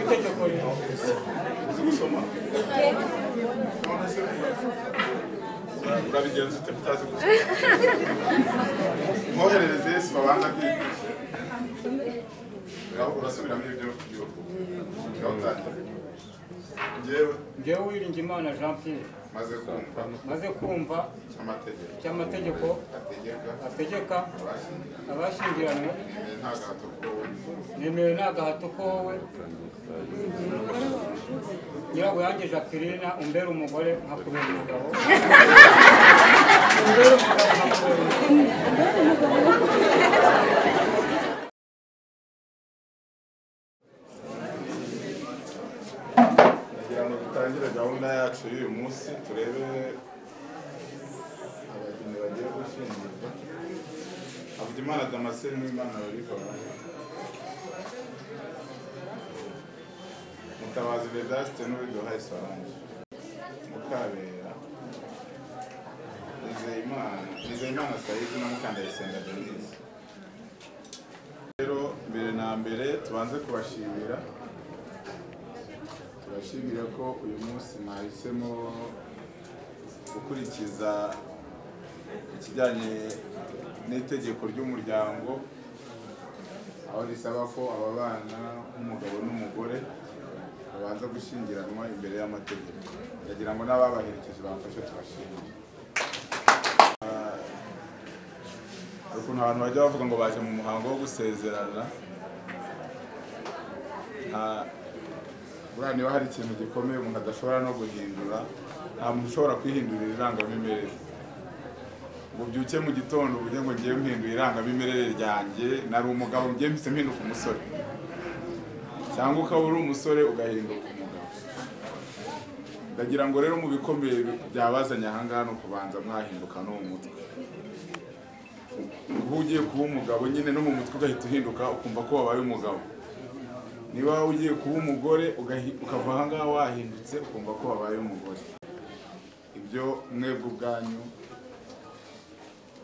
itegeko rero gusoma urabigenza ute mutazi gusoma mwoherereze Yesu babanza kwiga urasubiramo ibyo ngewe Uwiringiyimana Jean Pierre maze kumva cy'amategeko ategeka abashyingiranywe nemewe nta gahato ko wowe nyirawe yanjye Jacqueline umbera umugore nkakubera umugabo umbera umugabo nkakubera dutangire gahunda yacu y'uyu munsi turebe abageni bagiye gushyingirwa Havugimana Damascene n'Imana babikora Mutabazi Vedaste n'Uwiduhaye Solange Mukabera Nizeyimana Saïd na Mukandayisenga Denise. Rero mbere na mbere tubanze kubashimira turashimira ko uyu munsi mwahisemo gukurikiza ikijyanye n'itegeko ry'umuryango aho risaba ko aba bana nk'umugabo n'umugore babanza gushyingiranwa imbere y'amategeko. Ndagira ngo n'ababaherekeje bamfashe tubashimire. Ukuntu abantu bajya bavuga ngo baje mu muhango wo gusezerana, buriya niba hari ikintu gikomeye umuntu adashobora no guhindura, nta muntu ushobora kwihindurira irangamimerere ngo byuke mu gitondo uvuge ngo ngiye mpindura irangamimerere ryanjye, nari umugabo ngiye mpise mpinduka umusore, cyangwa ukaba uri umusore ugahinduka umugabo. Ndagira ngo rero mu bikomeye byabazanye aha ngaha no kubanza mwahinduka no mu mutwe. Uba ugiye kuba umugabo nyine no mu mutwe ugahita uhinduka ukumva ko wabaye umugabo. Niba ugiye kuba umugore ukava aha ngaha wahindutse ukumva ko wabaye umugore. Ibyo mwebwe ubwanyu,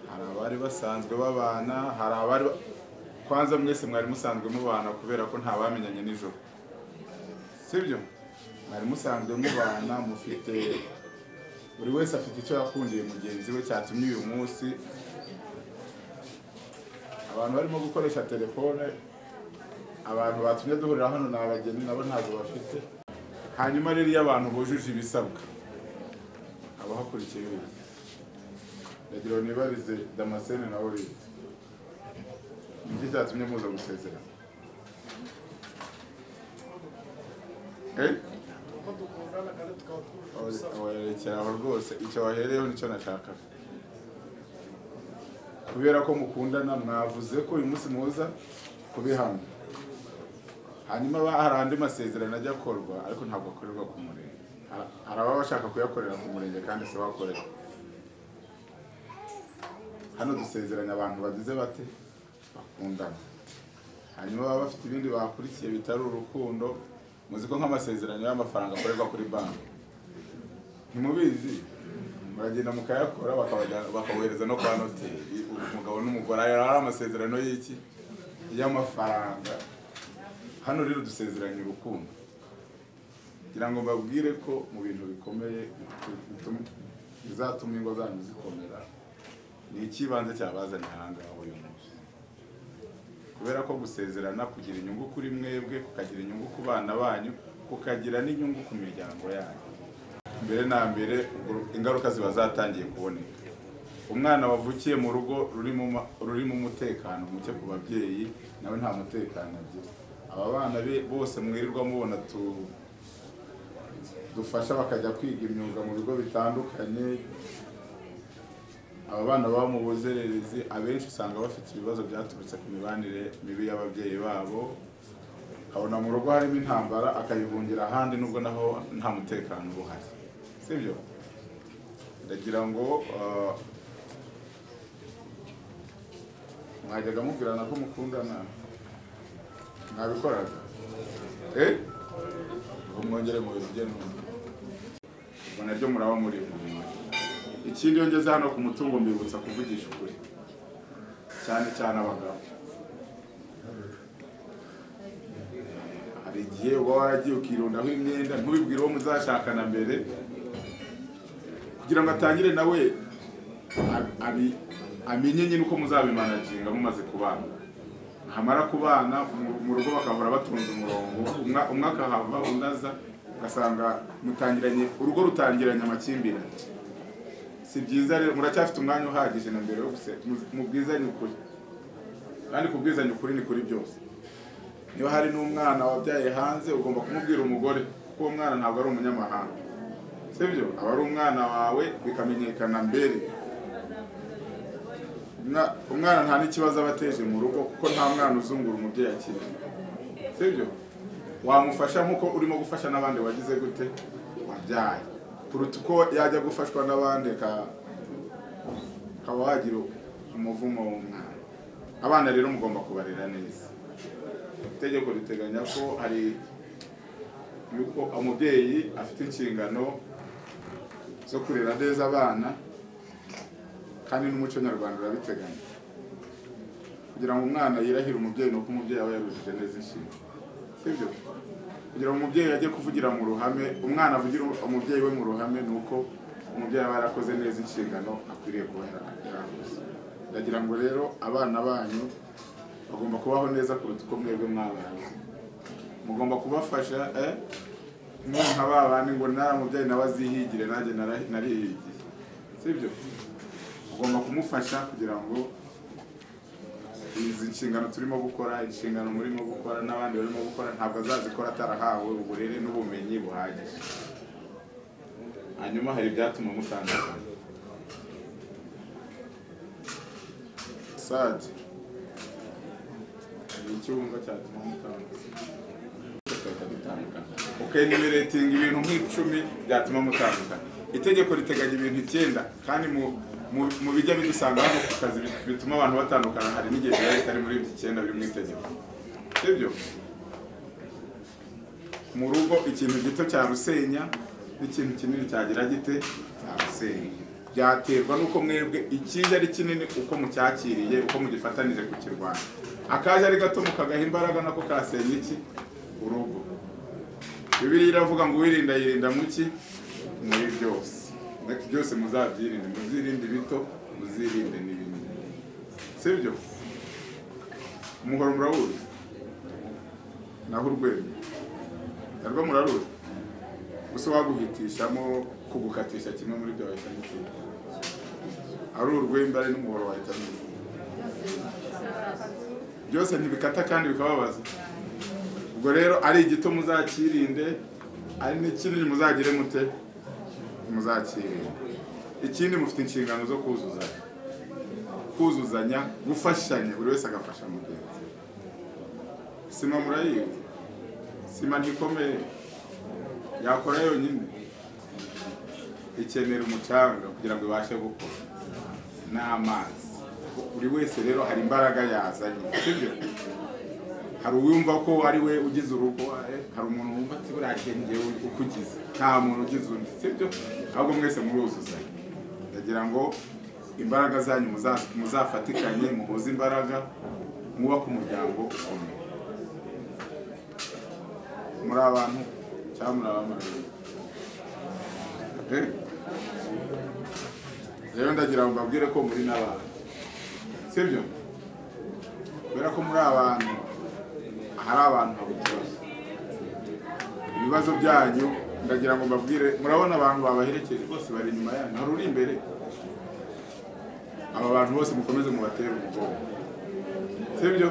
hari abari basanzwe babana, hari abari kwanza mwese mwari musanzwe mubana kubera ko nta bamenyanye nijoro, sibyo? Mwari musanzwe mubana, mufite buri wese afite icyo yakundiye mugenzi we cyatumye uyu munsi abantu barimo gukoresha telefone, abantu batumye duhurira hano ni abageni nabo ntabwo bafite. Hanyuma rero iyo abantu bujuje ibisabwa haba hakurikiye ibindi. Ndagira ngo nibarize Damascene nawe rero iki cyatumye muza gusezerana? Warekeraho rwose, icyo wahereyeho nicyo nashakaga. Kubera ko mukundana mwavuze ko uyu munsi muza kubihamya. Hanyuma hari andi masezerano ajya akorwa ariko ntabwo akorerwa ku murenge. Hari ababa bashaka kuyakorera ku murenge kandi se bakorera. Hano dusezeranya abantu bagize bate bakundana. Hanyuma baba bafite ibindi bakurikiye bitari urukundo. Muzi ko nk'amasezerano y'amafaranga akorerwa kuri banki. Ntimubizi? Muragenda mukayakora bakabohereza no kwa noteri. Umugabo n'umugore ari amasezerano y'iki? Y'amafaranga. Hano rero dusezeranye urukundo. Kugira ngo mbabwire ko mu bintu bikomeye bizatuma ingo zanyu zikomera, ni ikibanze cyabazanye hanga uyu munsi. Kubera ko gusezerana kugira inyungu kuri mwebwe, kukagira inyungu ku bana banyu, kukagira n'inyungu ku miryango yanyu. Mbere na mbere ingaruka ziba zatangiye kuboneka. Umwana wavukiye mu rugo rurimo umutekano muke ku babyeyi, nawe nta mutekano agira. Aba bana bose mwirirwa mubona dufasha bakajya kwiga imyuga mu bigo bitandukanye, aba bana baba mu buzererezi abenshi usanga bafite ibibazo byaturutse ku mibanire mibi y'ababyeyi babo. Abona mu rugo harimo intambara akayihungira ahandi nubwo naho nta mutekano uhari, sibyo? Ndagira ngo mwajyaga mubwirana ko mukundana, mwabikoraga? Umwongere mu biryo n'undi ubwo naryo muraba muri ikindi yongeze hano ku mutungo mbibutsa kuvugisha ukuri, cyane cyane abagabo. hari igihe uba waragiye ukirondaho imyenda ntubibwire uwo muzashakana mbere kugira ngo atangire nawe amenye nyine uko muzabimanaginga mumaze kubana. Hamara kubana mu rugo bakahora batunze umurongo, umwe akahava undi aza ugasanga mutangiranye urugo rutangiranye amakimbirane. Si byiza rero, muracyafite umwanya uhagije na mbere yo mubwizanye ukuri, kandi kubwizanya ukuri ni kuri byose. Niyo hari n'umwana wabyaye hanze ugomba kumubwira umugore ko uwo mwana ntabwo ari umunyamahanga, sibyo? Aba ari umwana wawe bikamenyekana mbere. Umwana nta n'ikibazo abateje mu rugo kuko nta mwana uzungura umubyeyi akiri, sibyo? Wamufasha nkuko urimo gufasha n'abandi wagize gute wabyaye, kuruta uko yajya gufashwa n'abandi akaba wagira umuvumo w'umwana. Abana rero mugomba kubarera neza. Itegeko riteganya ko hari yuko umubyeyi afite inshingano zo kurera neza abana, kandi n'umuco nyarwanda urabiteganya. Kugira ngo umwana yirahire umubyeyi nuko umubyeyi aba yarujije neza inshingano, sibyo? Kugira ngo umubyeyi ajye kuvugira mu ruhame, umwana avugira umubyeyi we mu ruhame nuko umubyeyi aba yarakoze neza inshingano akwiriye kuba yarakoze. Ndagira ngo rero abana banyu bagomba kubaho neza kuruta uko mwebwe mwabaye. Mugomba kubafasha nka babandi ngo naramubyeyi nawe azihigire nanjye narihigiye, sibyo? Ugomba kumufasha kugira ngo izi nshingano turimo gukora, inshingano murimo gukora n'abandi barimo gukora ntabwo azazikora atarahawe uburere n'ubumenyi buhagije. Hanyuma hari ibyatuma mutandukana. Sadi icyumba cyatuma mutandukana. Okay, nimerating ibintu nk'icumi byatuma mutandukana. Itegeko riteganya ibintu 9 kandi mu bijya bidusanga hano ku kazi bituma abantu batandukana. Hari n'igihe bitari muri 9 biri mu itegeko, sibyo? Mu rugo ikintu gito cya rusenya n'ikintu kinini cyagira gite cya rusenya. Byaterwa nuko mwebwe ikije ari kinini uko mucyakiriye, uko mugifatanije kukirwana. Akaje ari gato mukagaha imbaraga nako kasenya iki urugo. Bibiliya iravuga ngo wirinda yirinda muki muri byose. Ndaki byose muzabyirinde, muzirinde bito, muzirinde n'ibindi, sibyo? Umuhoro murawuzi naho urwego narwo muraruzi, gusa waguhitishamo kugukatisha kimwe muri byo wahita n'ikindi. Ari urwembe ari n'umuhoro wahita n'ikindi. Byose ntibikata kandi bikababaza. Ubwo rero ari igito muzakirinde, ari n'ikindi muzagire mute muzakirinde. Ikindi mufite inshingano zo kuzuzanya, gufashanya, buri wese agafasha mugenzi. Sima murayizi, sima ntikomeye yakora yonyine, ikenera umucanga kugira ngo ibashe gukora n'amazi. Buri wese rero hari imbaraga yazanye, sibyo? Hari uwumva ko ari we ugize urugo, hari umuntu wumva ati burakeneye ukugize, nta muntu ugize undi, sibyo? Ahubwo mwese muruzuzanya. Ndagira ngo imbaraga zanyu muzafatikanye, muhuze imbaraga, mwubake umuryango ukomeye. Muri abantu cyangwa muri abamarayika. Rero ndagira ngo mbabwire ko muri n'abantu, sibyo? Kubera ko muri abantu hari abantu babutubaza ibibazo byanyu. Ndagira ngo mbabwire, murabona abantu babaherekeje bose bari inyuma yanyu, hari uri imbere. Aba bantu bose mukomeze mubatere umugongo, sibyo?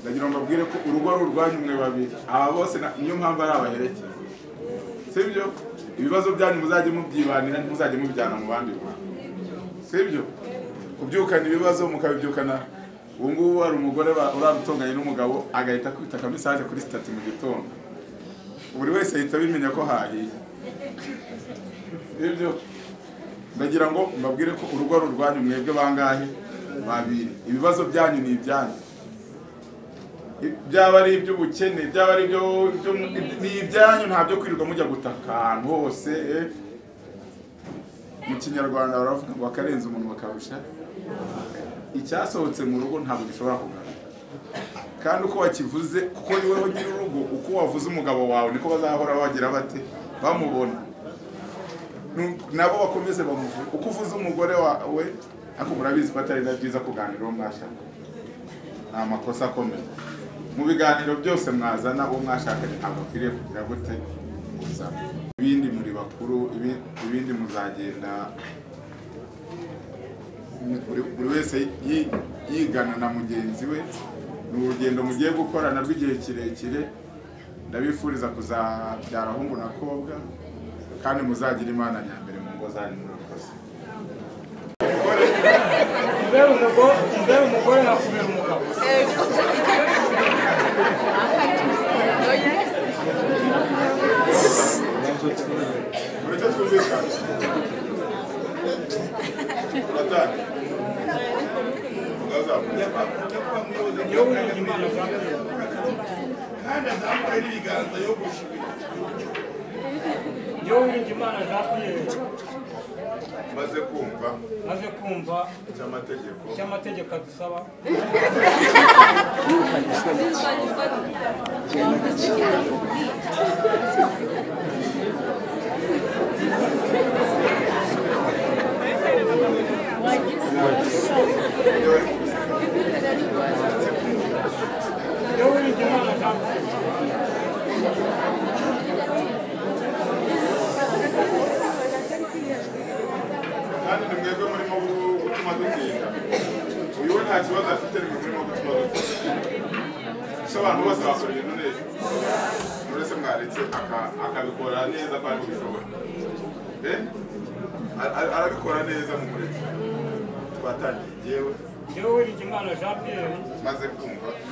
Ndagira ngo mbabwire ko urugo ari urwanyu mwe babiri. Aba bose niyo mpamvu ari abaherekeje, sibyo? Ibibazo byanyu muzajye mubyibanira, muzajye mubijyana mu bandi bantu, sibyo? Kubyukana ibibazo mukabibyukana. Ubu ngubu hari umugore urabutonganye n'umugabo agahita kwita ka message kuri stati mu gitondo, buri wese ahita bimenya ko hahiye, sibyo? Ndagira ngo mbabwire ko urugo ari urwanyu mwebwe bangahe babiri. Ibibazo byanyu ni ibyanyu, byaba ari iby'ubukene, byaba ari ibyo ni ibyanyu, ntabyo kwirirwa mujya gutaka ahantu hose. Mu Kinyarwanda baravuga ngo akarenza umuntu bakarusha. Icyasohotse mu rugo ntabwo gishobora kugaruka, kandi uko wakivuze kuko ni wowe ugira urugo uko wavuze umugabo wawe niko bazahora bagira bate bamubona nabo bakomeze bamuvuge uko uvuze umugore wawe ariko murabizi ko atari na byiza kuganira uwo mwashaka ni amakosa akomeye mu biganiro byose mwazana abo mwashakanye ntabwo akwiriye kugira gute gusa ibindi muri bakuru ibindi muzagenda buri wese yigana na mugenzi we ni urugendo mugiye gukorana rw'igihe kirekire ndabifuriza kuzabyara ahungu na kobwa kandi muzagira imana nyambere mu ngo zanyu murakoze Umbere umugore nakubera umugabo mureke twumvikane natani yo wirinda Imana Jean-Pierre kandi azamuka n'ibiganza yo gushimira yo wirinda Imana Jean-Pierre maze kumva cy'amategeko adusaba yo wirinda Imana Jean-Pierre kandi ni mwebwe murimo gutuma dutinda uyu we nta kibazo afite ni murimo gutuma dutinda ese abantu bose bakora ibintu neza murese mwaretse akabikora neza ko ari kubishobora arabikora neza mu mureke twatangiye yewe yo wirinda Imana Jean-Pierre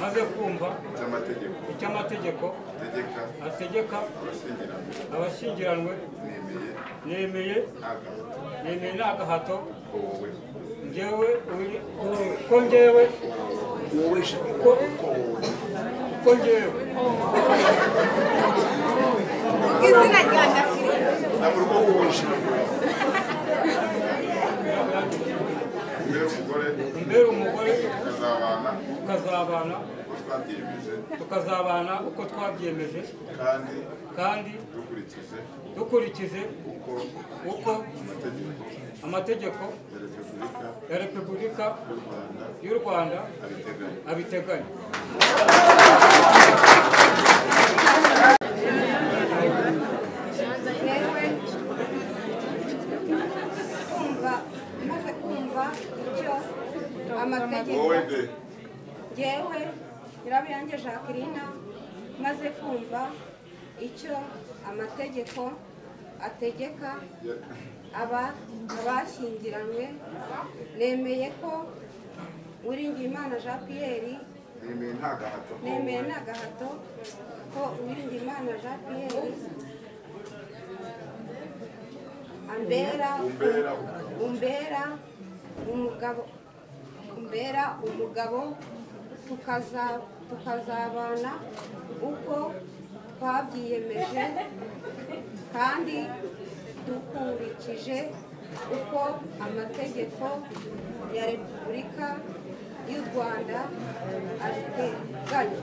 maze kumva icy'amategeko ategeka abashyingiranwe nemeye nta gahato ko njyewe izina ryanjye umbere umugore tukazabana uko twabyemeje kandi dukurikije uko amategeko ya Repubulika y'u Rwanda abiteganya amategeko yewe Nyirabiyange Jacqueline maze kumva icyo amategeko ategeka abashyingiranywe nemeye ko Uwiringiyimana Jean-Pierre nemeye nta gahato ko Uwiringiyimana Jean-Pierre umbera umugabo tukazabana uko twabyiyemeje kandi dukurikije uko amategeko ya Repubulika y'u Rwanda abiteganya.